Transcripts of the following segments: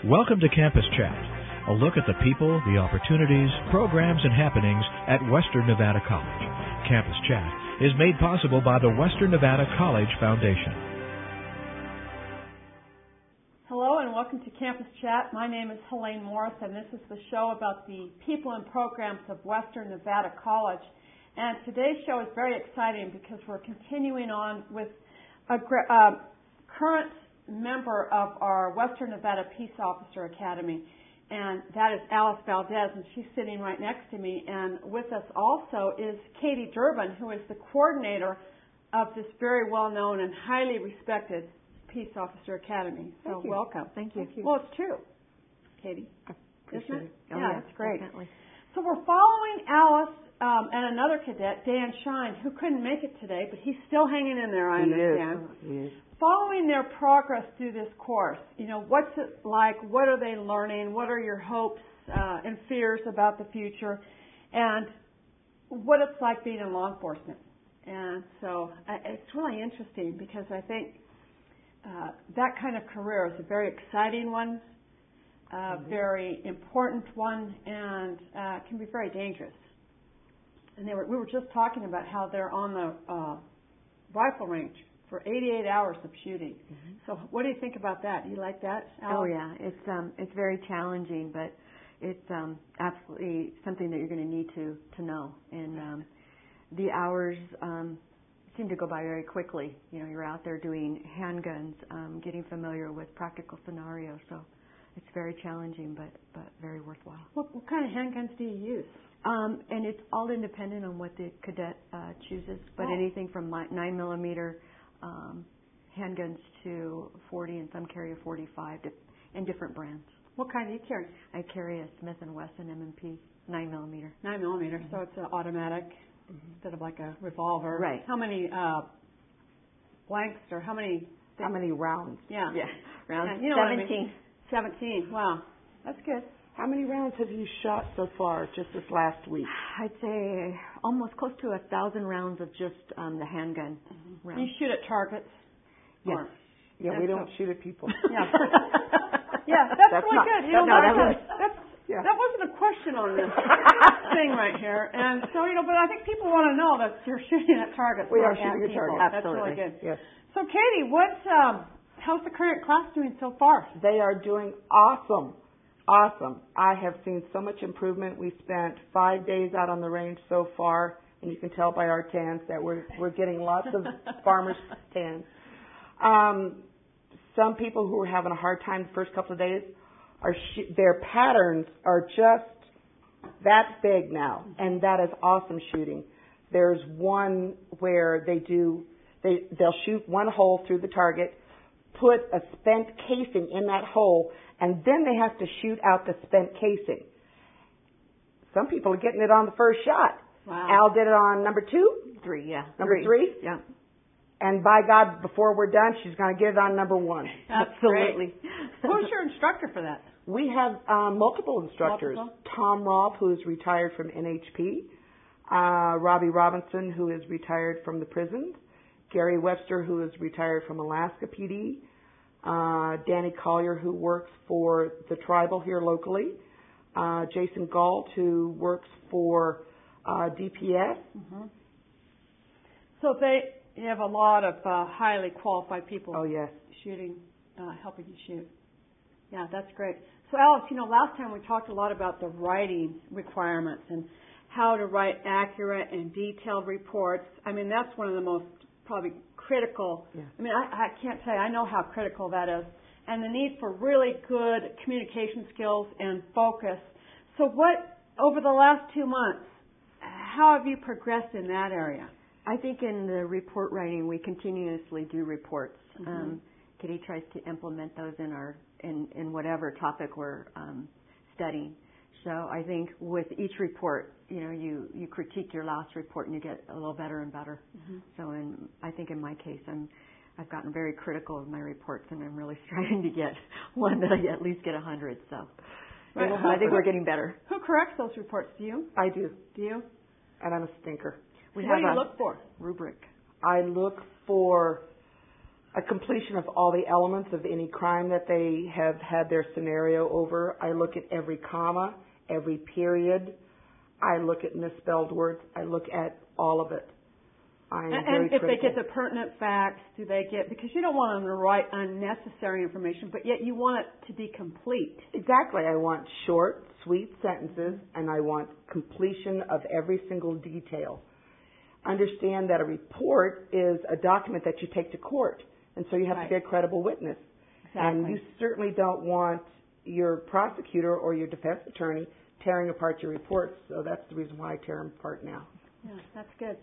Welcome to Campus Chat, a look at the people, the opportunities, programs, and happenings at Western Nevada College. Campus Chat is made possible by the Western Nevada College Foundation. Hello and welcome to Campus Chat. My name is Helen Morris, and this is the show about the people and programs of Western Nevada College. And today's show is very exciting because we're continuing on with a current member of our Western Nevada Peace Officer Academy, and that is Alice Valdez, and she's sitting right next to me. And with us also is Katie Durbin, who is the coordinator of this very well-known and highly respected Peace Officer Academy. So welcome. Thank you. Well, it's true, Katie. Appreciate it. Oh, yeah, it's great. Definitely. So we're following Alice and another cadet, Dan Shine, who couldn't make it today, but he's still hanging in there, I understand. He is. Following their progress through this course, what's it like? What are they learning? What are your hopes and fears about the future? And what it's like being in law enforcement. And so it's really interesting because I think that kind of career is a very exciting one, very important one, and can be very dangerous. And we were just talking about how they're on the rifle range for 88 hours of shooting. Mm-hmm. So what do you think about that? Do you like that, Alice? Oh, yeah. It's very challenging, but it's absolutely something that you're going to need to know. And the hours seem to go by very quickly. You're out there doing handguns, getting familiar with practical scenarios. So it's very challenging, but very worthwhile. What kind of handguns do you use? And it's all independent on what the cadet chooses, but anything from 9mm handguns to 40, and some carry a 45, and different brands. What kind do you carry? I carry a Smith & Wesson M&P 9mm. 9mm, mm-hmm. So it's an automatic instead of like a revolver. Right. How many blanks or how many rounds? Yeah. Rounds. Yeah, 17. I mean? 17. Wow. That's good. How many rounds have you shot so far, just this last week? I'd say almost close to 1,000 rounds of just the handgun rounds. You shoot at targets? Yes. Yeah, we don't shoot at people. Yeah. Yeah, that's really good. That wasn't a question on this thing right here. And so, but I think people want to know that you're shooting at targets. We are shooting at targets. Absolutely. That's really good. Yes. So, Katie, how's the current class doing so far? They are doing awesome. Awesome. I have seen so much improvement. We spent 5 days out on the range so far, and you can tell by our tans that we're getting lots of farmers' tans. Some people who are having a hard time the first couple of days, their patterns are just that big now, and that is awesome shooting. There's one where they'll shoot one hole through the target, put a spent casing in that hole, and then they have to shoot out the spent casing. Some people are getting it on the first shot. Wow. Al did it on number 2? 3, yeah. Number 3? Yeah. And by God, before we're done, she's going to get it on number 1. Absolutely. Who's your instructor for that? We have multiple instructors. Tom Robb, who is retired from NHP. Robbie Robinson, who is retired from the prisons. Gary Webster, who is retired from Alaska PD. Danny Collier, who works for the tribal here locally. Jason Galt, who works for DPS. Mm-hmm. So you have a lot of highly qualified people. Oh, yes. Shooting, helping you shoot. Yeah, that's great. So, Alice, last time we talked a lot about the writing requirements and how to write accurate and detailed reports. I mean, that's one of the most probably critical. Yeah. I mean, I can't tell you, I know how critical that is. And the need for really good communication skills and focus. So over the last 2 months, how have you progressed in that area? I think in the report writing, we continuously do reports. Mm-hmm. Kitty tries to implement those in whatever topic we're studying. So I think with each report, you critique your last report and you get a little better and better. Mm-hmm. So I think in my case, I've gotten very critical of my reports, and I'm really striving to get one that I at least get 100. So right. I think we're getting better. Who corrects those reports? Do you? I do. Do you? And I'm a stinker. What do you look for? Rubric. I look for a completion of all the elements of any crime that they have had their scenario over. I look at every comma, every period. I look at misspelled words. I look at all of it. And if they get the pertinent facts, do they get, because you don't want them to write unnecessary information, but yet you want it to be complete. Exactly. I want short, sweet sentences, and I want completion of every single detail. Understand that a report is a document that you take to court, and so you have to be a credible witness. Exactly. And you certainly don't want your prosecutor or your defense attorney tearing apart your reports, so that's the reason why I tear them apart now. Yeah, that's good.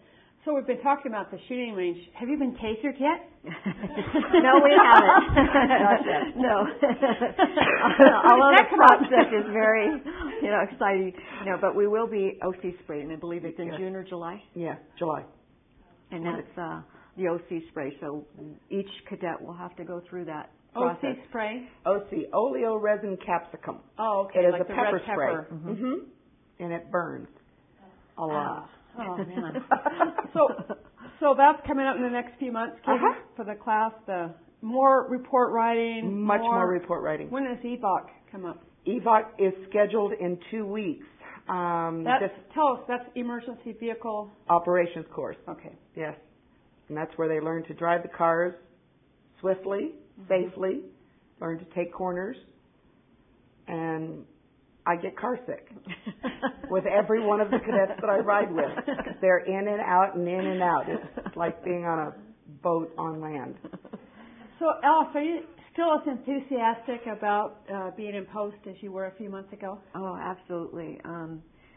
So we've been talking about the shooting range. Have you been tasered yet? No, we haven't. Not yet. No. Although the process is very, exciting. But we will be OC spray, and I believe it's in June or July. Yeah, July. And that's the OC spray. So each cadet will have to go through that process. OC spray? OC, oleoresin capsicum. Oh, okay. It is like a the pepper red spray. pepper. Mm-hmm. And it burns a lot. Oh, man. So that's coming up in the next few months, Katie, for the class. The more report writing. Much more report writing. When does EVOC come up? EVOC is scheduled in 2 weeks. Tell us, that's emergency vehicle operations course. Okay. Yes. And that's where they learn to drive the cars swiftly, safely, learn to take corners, and I get car sick with every one of the cadets that I ride with. They're in and out and in and out. It's like being on a boat on land. So, Alice, are you still as enthusiastic about being in post as you were a few months ago? Oh, absolutely.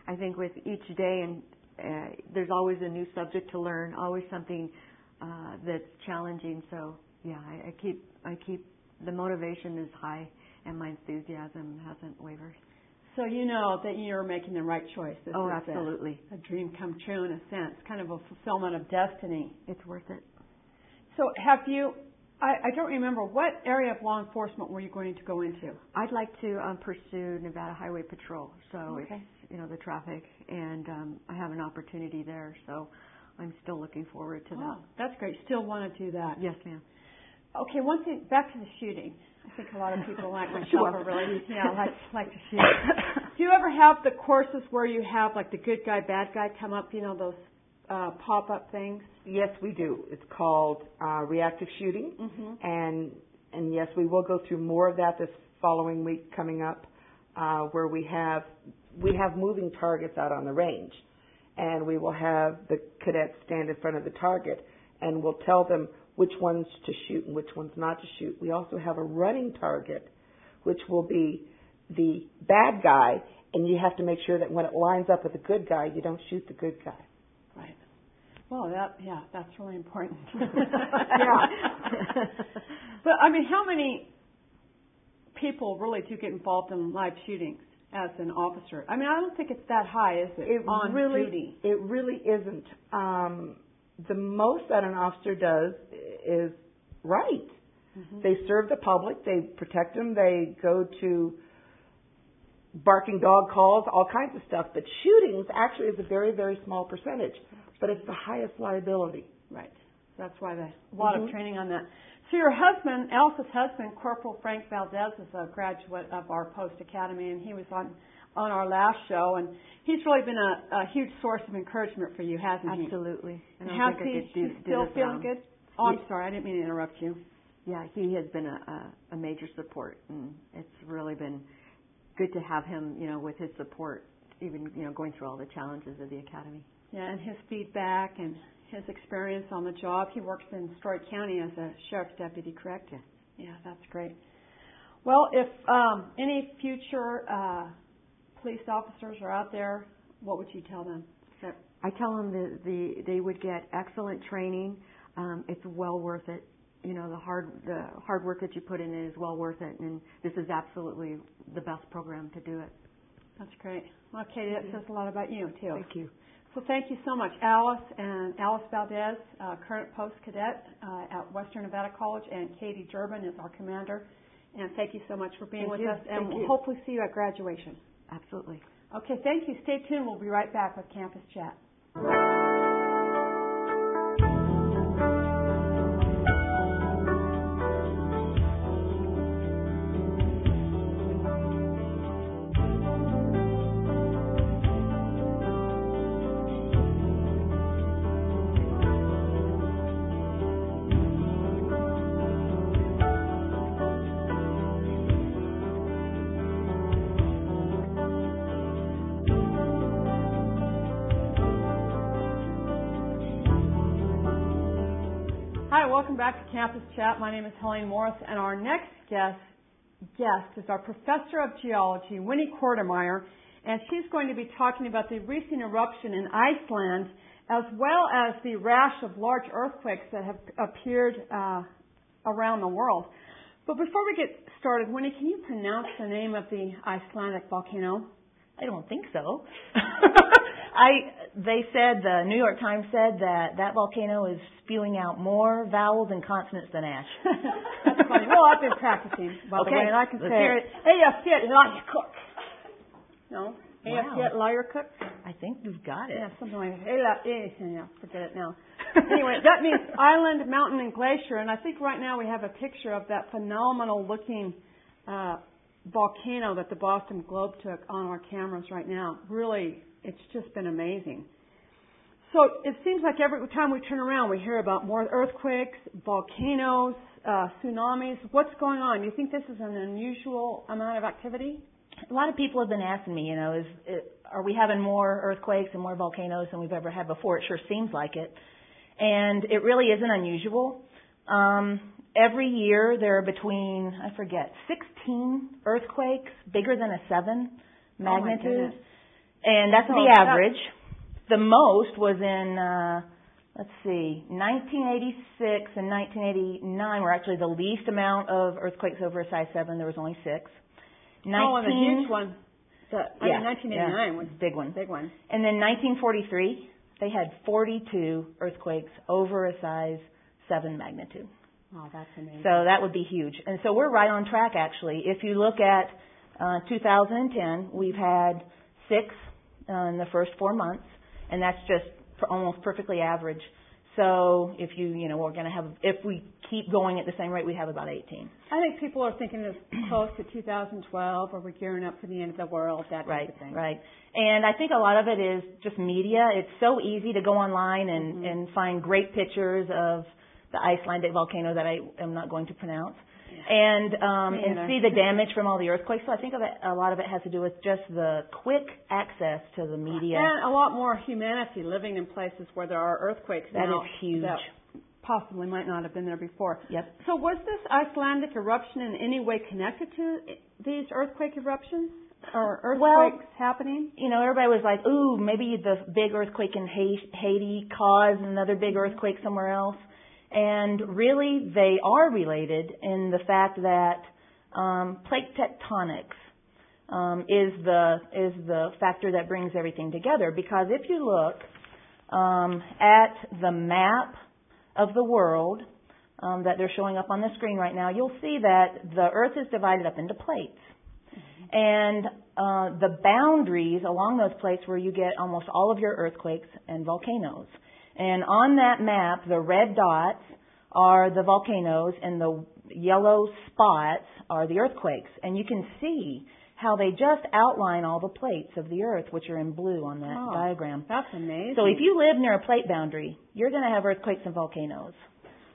I think with each day, and there's always a new subject to learn, always something that's challenging. So, yeah, I keep the motivation is high, and my enthusiasm hasn't wavered. So you know that you're making the right choice. This is absolutely. A dream come true in a sense, kind of a fulfillment of destiny. It's worth it. So have you, I don't remember, what area of law enforcement were you going to go into? I'd like to pursue Nevada Highway Patrol. So it's, the traffic, and I have an opportunity there. So I'm still looking forward to that. Oh, that's great. Still want to do that? Yes, ma'am. Okay, one thing, back to the shooting. I think a lot of people like myself are really, like to shoot. Do you ever have the courses where you have like the good guy, bad guy come up, those pop-up things? Yes, we do. It's called Reactive Shooting. And yes, we will go through more of that this following week coming up, where we have moving targets out on the range. And we will have the cadets stand in front of the target, and we'll tell them which ones to shoot and which ones not to shoot. We also have a running target, which will be the bad guy, and you have to make sure that when it lines up with the good guy, you don't shoot the good guy. Right. Well, that's really important. But, how many people really do get involved in live shootings as an officer? I don't think it's that high, is it, on duty? It really isn't. The most that an officer does is write. They serve the public. They protect them. They go to barking dog calls, all kinds of stuff. But shootings actually is a very, very small percentage. But it's the highest liability. Right. That's why a lot of training on that. So your husband, Elsa's husband, Corporal Frank Valdez, is a graduate of our Post Academy, and he was on our last show, and he's really been a huge source of encouragement for you, hasn't he? Absolutely. And how's he still feeling good? Oh, I'm sorry, I didn't mean to interrupt you. Yeah, he has been a major support, and it's really been good to have him, with his support, even, going through all the challenges of the academy. Yeah, and his feedback and his experience on the job. He works in Story County as a sheriff's deputy, correct? Yes. Yeah, that's great. Well, if any future police officers are out there, what would you tell them? I tell them that they would get excellent training. It's well worth it. The hard work that you put in is well worth it, and this is absolutely the best program to do it. That's great. Well, Katie, that says a lot about you, too. Thank you. So thank you so much, Alice Valdez, current post cadet at Western Nevada College, and Katie Durbin is our commander. And thank you so much for being with us, and we'll hopefully see you at graduation. Absolutely. Okay, thank you. Stay tuned. We'll be right back with Campus Chat. welcome back to Campus Chat. My name is Helen Morris, and our next guest is our Professor of Geology, Winnie Kortemeier, and she's going to be talking about the recent eruption in Iceland, as well as the rash of large earthquakes that have appeared around the world. But before we get started, Winnie, can you pronounce the name of the Icelandic volcano? I don't think so. The New York Times said that volcano is spewing out more vowels and consonants than ash. That's funny. Well, I've been practicing, by the way, and I can say it. No? Cook? I think you've got it. Yeah, something like that. Forget it now. Anyway, that means island, mountain, and glacier, and I think right now we have a picture of that phenomenal-looking volcano that the Boston Globe took on our cameras right now. Really, it's just been amazing. So it seems like every time we turn around, we hear about more earthquakes, volcanoes, tsunamis. What's going on? Do you think this is an unusual amount of activity? A lot of people have been asking me, are we having more earthquakes and more volcanoes than we've ever had before? It sure seems like it. And it really isn't unusual. Every year there are between, 16 earthquakes bigger than a 7 magnitude. And that's the average. The most was in, 1986 and 1989 were actually the least amount of earthquakes over a size 7. There was only 6. And the huge one. 1989 was a big one. Big one. And then 1943, they had 42 earthquakes over a size 7 magnitude. Oh, that's amazing. So that would be huge. And so we're right on track, actually. If you look at 2010, we've had 6 in the first 4 months, and that's just almost perfectly average. So if we're going to have, if we keep going at the same rate, we have about 18. I think people are thinking it's close to 2012, or we're gearing up for the end of the world, that type of thing. Right. And I think a lot of it is just media. It's so easy to go online and find great pictures of the Icelandic volcano that I am not going to pronounce, and see the damage from all the earthquakes. So I think a lot of it has to do with just the quick access to the media. And a lot more humanity living in places where there are earthquakes now. That is huge. That possibly might not have been there before. Yep. So was this Icelandic eruption in any way connected to these earthquake eruptions? Or earthquakes happening? Everybody was like, ooh, maybe the big earthquake in Haiti caused another big earthquake somewhere else. And really, they are related in the fact that plate tectonics is the factor that brings everything together. Because if you look at the map of the world that they're showing up on the screen right now, you'll see that the Earth is divided up into plates. And the boundaries along those plates where you get almost all of your earthquakes and volcanoes. And on that map, the red dots are the volcanoes and the yellow spots are the earthquakes. And you can see how they just outline all the plates of the Earth, which are in blue on that diagram. That's amazing. So if you live near a plate boundary, you're going to have earthquakes and volcanoes.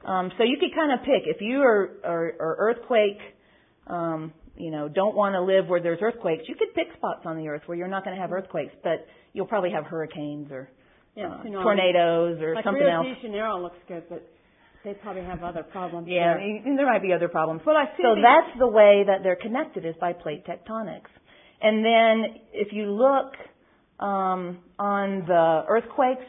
So you could kind of pick. If you are earthquake, don't want to live where there's earthquakes, you could pick spots on the Earth where you're not going to have earthquakes, but you'll probably have hurricanes or tornadoes or something else. Rio de Janeiro looks good, but they probably have other problems. Yeah, there might be other problems. So that's the way that they're connected, is by plate tectonics. And then if you look on the earthquakes,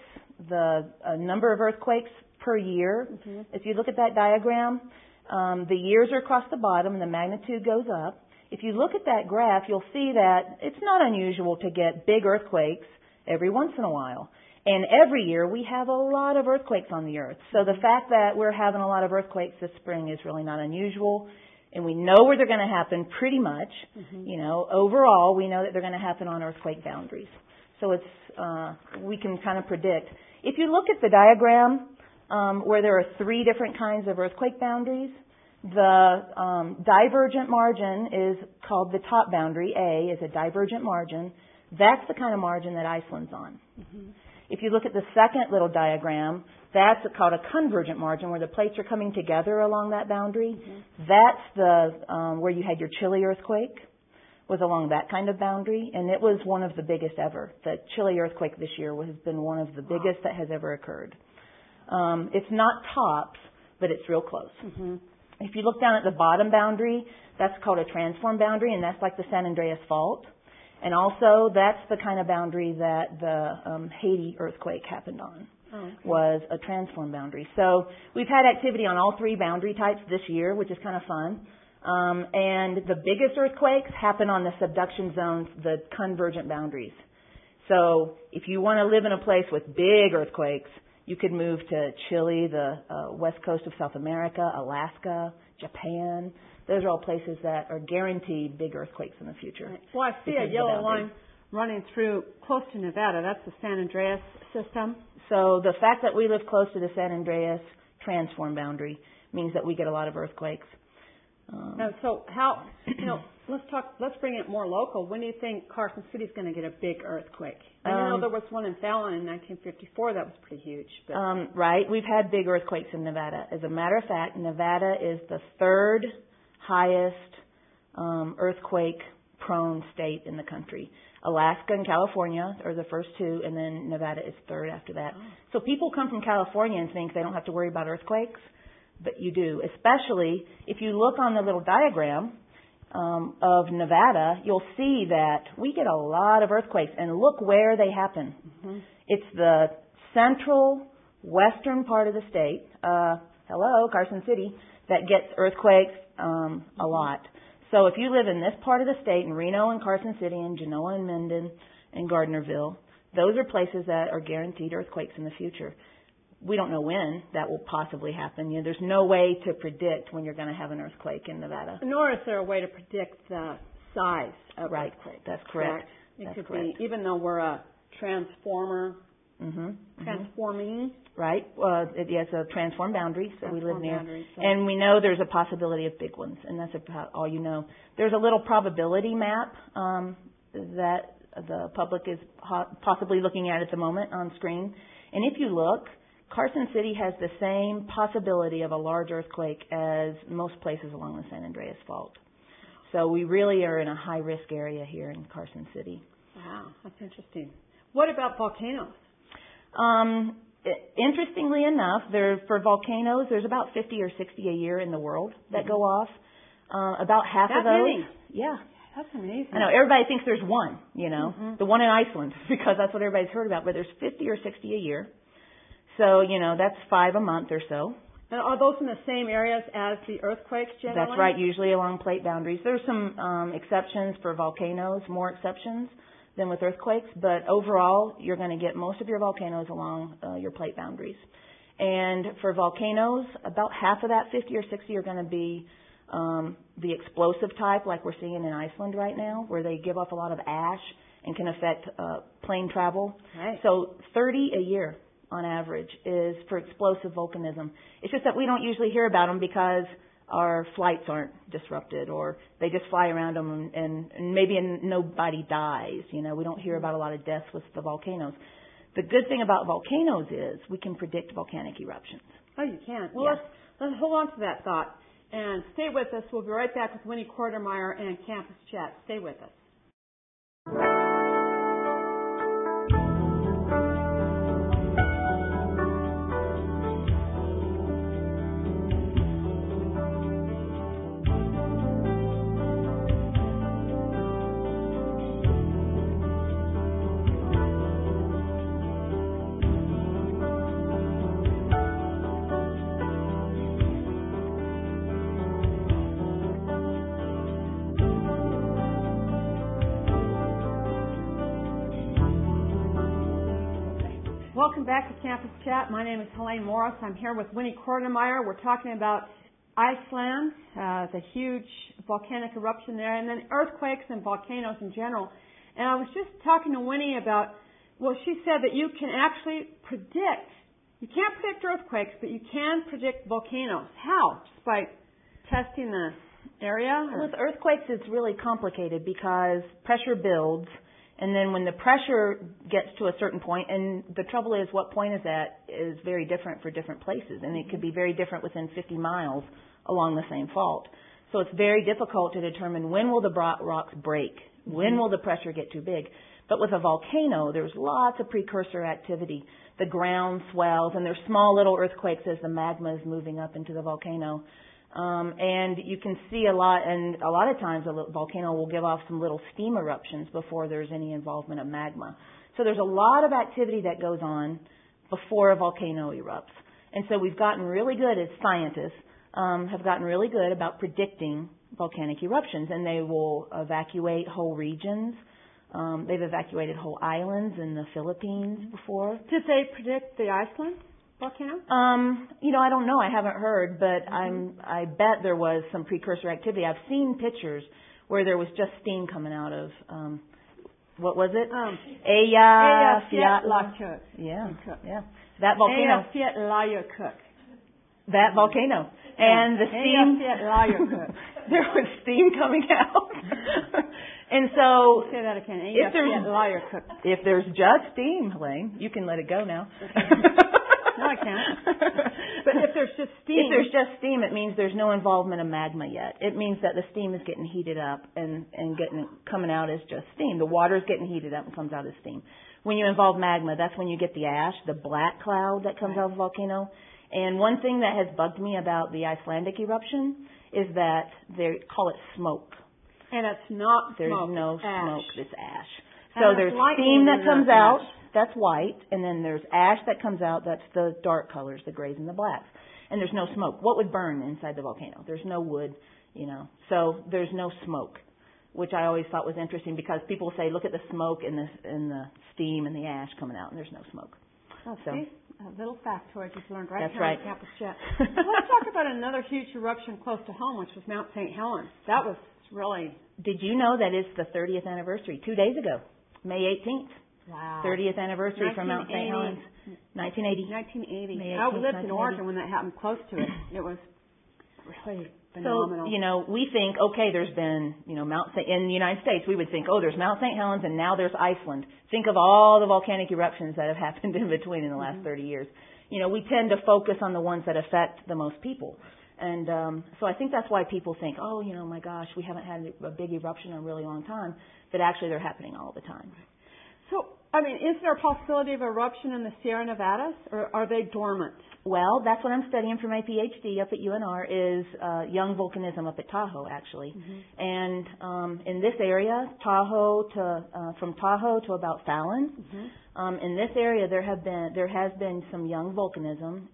the number of earthquakes per year, if you look at that diagram, the years are across the bottom and the magnitude goes up. If you look at that graph, you'll see that it's not unusual to get big earthquakes every once in a while. And every year we have a lot of earthquakes on the Earth. So the fact that we're having a lot of earthquakes this spring is really not unusual. And we know where they're going to happen pretty much. Overall, we know that they're going to happen on earthquake boundaries. So we can kind of predict. If you look at the diagram where there are 3 different kinds of earthquake boundaries, the divergent margin is called the top boundary. A is a divergent margin. That's the kind of margin that Iceland's on. If you look at the second little diagram, that's called a convergent margin, where the plates are coming together along that boundary. That's the where you had your Chile earthquake, was along that kind of boundary, and it was one of the biggest ever. The Chile earthquake this year has been one of the biggest that has ever occurred. It's not tops, but it's real close. Mm-hmm. If you look down at the bottom boundary, that's called a transform boundary, and that's like the San Andreas Fault. And also, that's the kind of boundary that the Haiti earthquake happened on, was a transform boundary. So we've had activity on all three boundary types this year, which is kind of fun. And the biggest earthquakes happen on the subduction zones, the convergent boundaries. So if you want to live in a place with big earthquakes, you could move to Chile, the west coast of South America, Alaska, Japan. Those are all places that are guaranteed big earthquakes in the future. Right. Well, I see a yellow line running through close to Nevada. That's the San Andreas system. So the fact that we live close to the San Andreas transform boundary means that we get a lot of earthquakes. And so how, let's bring it more local. When do you think Carson City is going to get a big earthquake? I know there was one in Fallon in 1954 that was pretty huge. But right. We've had big earthquakes in Nevada. As a matter of fact, Nevada is the third highest earthquake-prone state in the country. Alaska and California are the first two, and then Nevada is third after that. Oh. So people come from California and think they don't have to worry about earthquakes, but you do, especially if you look on the little diagram of Nevada, you'll see that we get a lot of earthquakes, and look where they happen. Mm-hmm. It's the central western part of the state, Carson City, that gets earthquakes a lot. So if you live in this part of the state, in Reno and Carson City and Genoa and Minden and Gardnerville, those are places that are guaranteed earthquakes in the future. We don't know when that will possibly happen. There's no way to predict when you're going to have an earthquake in Nevada. Nor is there a way to predict the size of earthquake. That's correct. It could be, even though we're a transforming. Right. It's a transform boundary, so we live near. So. And we know there's a possibility of big ones, and that's about all you know. There's a little probability map that the public is possibly looking at the moment on screen. And if you look, Carson City has the same possibility of a large earthquake as most places along the San Andreas Fault. So we really are in a high-risk area here in Carson City. Wow, that's interesting. What about volcanoes? Interestingly enough, for volcanoes, there's about 50 or 60 a year in the world that go off. About half of those. Many? Yeah. That's amazing. I know. Everybody thinks there's one, the one in Iceland, because that's what everybody's heard about. But there's 50 or 60 a year. So, that's 5 a month or so. And are those in the same areas as the earthquakes generally? That's right, usually along plate boundaries. There's some exceptions for volcanoes, more exceptions than with earthquakes, but overall, you're going to get most of your volcanoes along your plate boundaries. And for volcanoes, about half of that, 50 or 60, are going to be the explosive type, like we're seeing in Iceland right now, where they give off a lot of ash and can affect plane travel. Right. So 30 a year on average is for explosive volcanism. It's just that we don't usually hear about them because our flights aren't disrupted, or they just fly around them and maybe nobody dies. We don't hear about a lot of deaths with the volcanoes. The good thing about volcanoes is we can predict volcanic eruptions. Oh, you can. Well, let's hold on to that thought and stay with us. We'll be right back with Winnie Kortemeier and Campus Chat. Stay with us. Welcome back to Campus Chat. My name is Helen Morris. I'm here with Winnie Kortemeier. We're talking about Iceland, the huge volcanic eruption there, and then earthquakes and volcanoes in general. And I was just talking to Winnie about, she said that you can actually predict. You can't predict earthquakes, but you can predict volcanoes. How? Just by testing the area? With earthquakes, it's really complicated because pressure builds. And then when the pressure gets to a certain point, and the trouble is what point is that is very different for different places. And it could be very different within 50 miles along the same fault. So it's very difficult to determine when will the rocks break When will the pressure get too big? But with a volcano, there's lots of precursor activity. The ground swells, and there's small little earthquakes as the magma is moving up into the volcano. And you can see a lot, and a lot of times a volcano will give off some little steam eruptions before there's any involvement of magma. So there's a lot of activity that goes on before a volcano erupts. And so we've gotten really good as scientists, have gotten really good about predicting volcanic eruptions, and they will evacuate whole regions. They've evacuated whole islands in the Philippines before. Did they predict the Iceland volcano? I don't know. I haven't heard, but I bet there was some precursor activity. I've seen pictures where there was just steam coming out of, what was it? Eyjafjallajökull. Yeah. That volcano. Eyjafjallajökull. That volcano. And the steam. Eyjafjallajökull. There was steam coming out. And so, say that again. If there's just steam, Helaine, you can let it go now. No, I can't. But if there's just steam. If there's just steam, it means there's no involvement of magma yet. It means that the steam is getting heated up and coming out as just steam. The water is getting heated up and comes out as steam. When you involve magma, that's when you get the ash, the black cloud that comes out of the volcano. And one thing that has bugged me about the Icelandic eruption is that they call it smoke. And it's not There's smoke. no It's ash. smoke, it's ash. And So there's steam that comes out, ash. that's white, and then there's ash that comes out, that's the dark colors, the grays and the blacks. And there's no smoke. What would burn inside the volcano? There's no wood, so there's no smoke, which I always thought was interesting because people say, look at the smoke and the steam and the ash coming out, and there's no smoke. Oh, see? A little factoid you've learned right That's here right. on Campus Chat. Let's talk about another huge eruption close to home, which was Mount St. Helens. That was really... Did you know that it's the 30th anniversary, 2 days ago, May 18th? Wow. 30th anniversary from Mount St. Helens. 1980. 1980. May 18th, I lived in 1980. Oregon when that happened close to it. It was really phenomenal. So, we think, okay, there's been, in the United States, we would think, there's Mount St. Helens and now there's Iceland. Think of all the volcanic eruptions that have happened in between in the last 30 years. We tend to focus on the ones that affect the most people. And so I think that's why people think, my gosh, we haven't had a big eruption in a really long time. But actually they're happening all the time. So, is there a possibility of eruption in the Sierra Nevadas, or are they dormant? Well, that's what I'm studying for my PhD up at UNR is young volcanism up at Tahoe, actually. And in this area, from Tahoe to about Fallon, in this area there has been some young volcanism,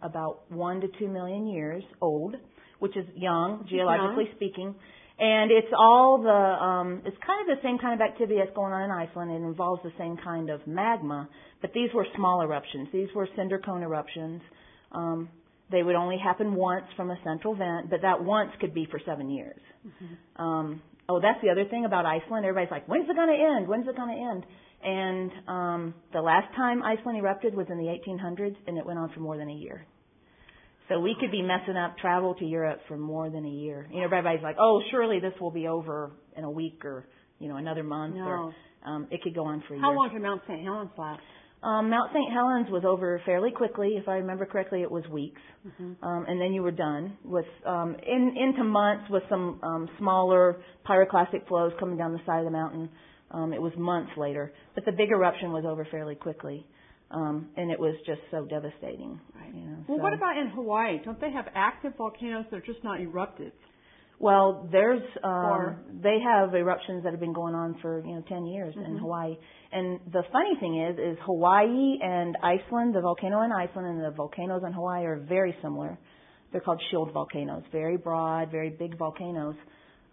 about 1 to 2 million years old, which is young, geologically speaking. And it's all it's kind of the same kind of activity that's going on in Iceland. It involves the same kind of magma, but these were small eruptions. These were cinder cone eruptions. They would only happen once from a central vent, but that once could be for 7 years. That's the other thing about Iceland. Everybody's like, when's it going to end? When's it going to end? And the last time Iceland erupted was in the 1800s, and it went on for more than a year. So we could be messing up travel to Europe for more than a year. Everybody's like, surely this will be over in a week or, another month. No. Or it could go on for a year. How long did Mount St. Helens last? Mount St. Helens was over fairly quickly. If I remember correctly, it was weeks. And then you were done with into months with some smaller pyroclastic flows coming down the side of the mountain. It was months later. But the big eruption was over fairly quickly. And it was just so devastating. Right. Well, what about in Hawaii? Don't they have active volcanoes that are just not erupted? Well, there's they have eruptions that have been going on for 10 years in Hawaii. And the funny thing is Hawaii and Iceland, the volcano in Iceland and the volcanoes in Hawaii are very similar. They're called shield volcanoes, very broad, very big volcanoes.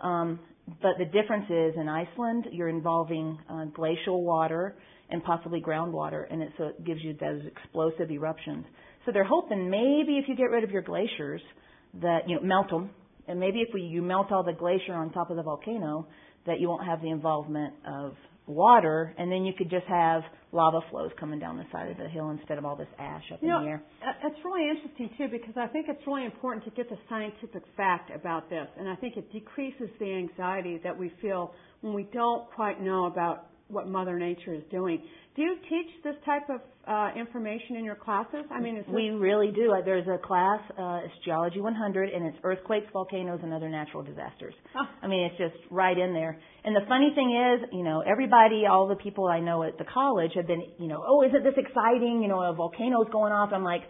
But the difference is in Iceland, you're involving glacial water and possibly groundwater, and so it gives you those explosive eruptions. So they're hoping maybe if you get rid of your glaciers, that melt them, and maybe if you melt all the glacier on top of the volcano, that you won't have the involvement of water, and then you could just have lava flows coming down the side of the hill instead of all this ash up in the air. It's really interesting, too, because I think it's really important to get the scientific fact about this, and I think it decreases the anxiety that we feel when we don't quite know about what Mother Nature is doing. Do you teach this type of information in your classes? We really do. There's a class, it's Geology 100, and it's earthquakes, volcanoes, and other natural disasters. It's just right in there. And the funny thing is, everybody, all the people I know at the college have been, oh, isn't this exciting? A volcano's going off. I'm like,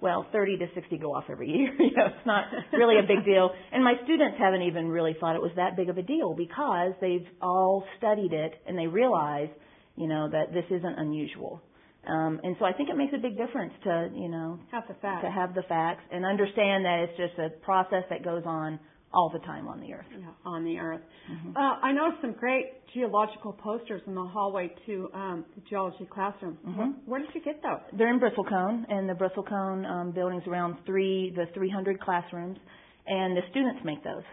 well, 30 to 60 go off every year. It's not really a big deal. And my students haven't even really thought it was that big of a deal because they've all studied it and they realize, that this isn't unusual. And so I think it makes a big difference to, have the facts. To have the facts and understand that it's just a process that goes on all the time on the Earth. Yeah, on the Earth. I noticed some great geological posters in the hallway to the geology classroom. Where did you get those? They're in Bristlecone, and the Bristlecone building's around the 300 classrooms, and the students make those.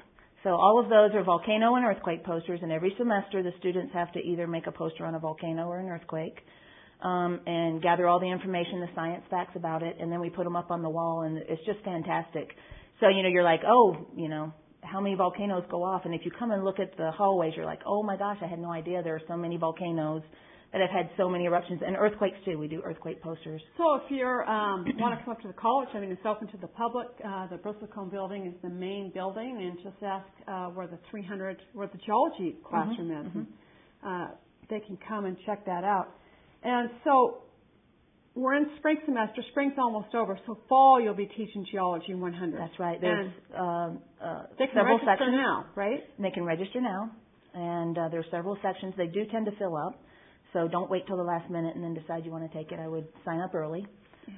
So all of those are volcano and earthquake posters, and every semester the students have to either make a poster on a volcano or an earthquake and gather all the information, the science facts about it, and then we put them up on the wall, and it's just fantastic. So, you're like, how many volcanoes go off? And if you come and look at the hallways, you're like, oh my gosh, I had no idea there are so many volcanoes that have had so many eruptions, and earthquakes too. We do earthquake posters. So if you want to come up to the college, it's open to the public. The Bristlecone building is the main building, and just ask where the geology classroom is. They can come and check that out. And so we're in spring semester. Spring's almost over, so fall you'll be teaching geology 100. That's right. There's they can several register sections now, right? They can register now, and there are several sections. They do tend to fill up, so don't wait till the last minute and then decide you want to take it. I would sign up early.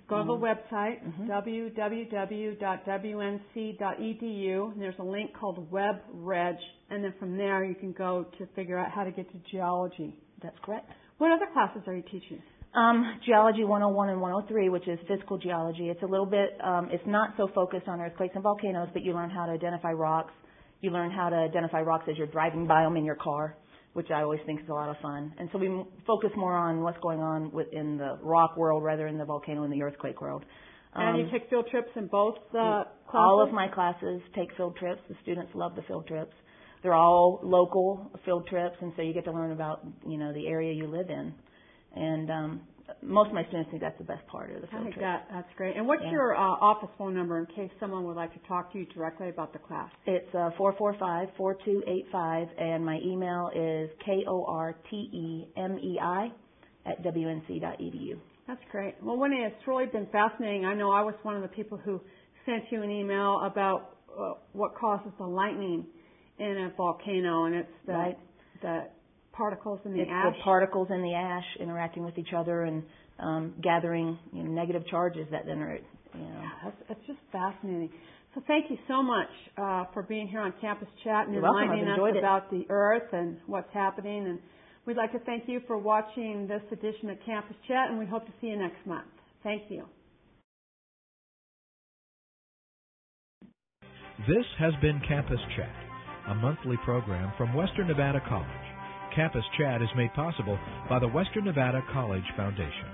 Go to the website, www.wnc.edu, and there's a link called WebReg, and then from there you can go to figure out how to get to geology. That's correct. What other classes are you teaching? Geology 101 and 103, which is physical geology. It's a little bit, it's not so focused on earthquakes and volcanoes, but you learn how to identify rocks. You learn how to identify rocks as you're driving by them in your car, which I always think is a lot of fun. And so we focus more on what's going on within the rock world rather than the volcano and the earthquake world. And you take field trips in both classes? All of my classes take field trips. The students love the field trips. They're all local field trips, and so you get to learn about, the area you live in. And most of my students think that's the best part of the field trip. That's great. And what's your office phone number in case someone would like to talk to you directly about the class? It's 445-4285, and my email is kortemei@wnc.edu. That's great. Well, Winnie, it's really been fascinating. I know I was one of the people who sent you an email about what causes the lightning in a volcano, and it's the particles in the ash. The particles in the ash interacting with each other and gathering negative charges that then are, Yeah, it's just fascinating. So thank you so much for being here on Campus Chat and reminding us about the Earth and what's happening. And we'd like to thank you for watching this edition of Campus Chat, and we hope to see you next month. Thank you. This has been Campus Chat, a monthly program from Western Nevada College. Campus Chat is made possible by the Western Nevada College Foundation.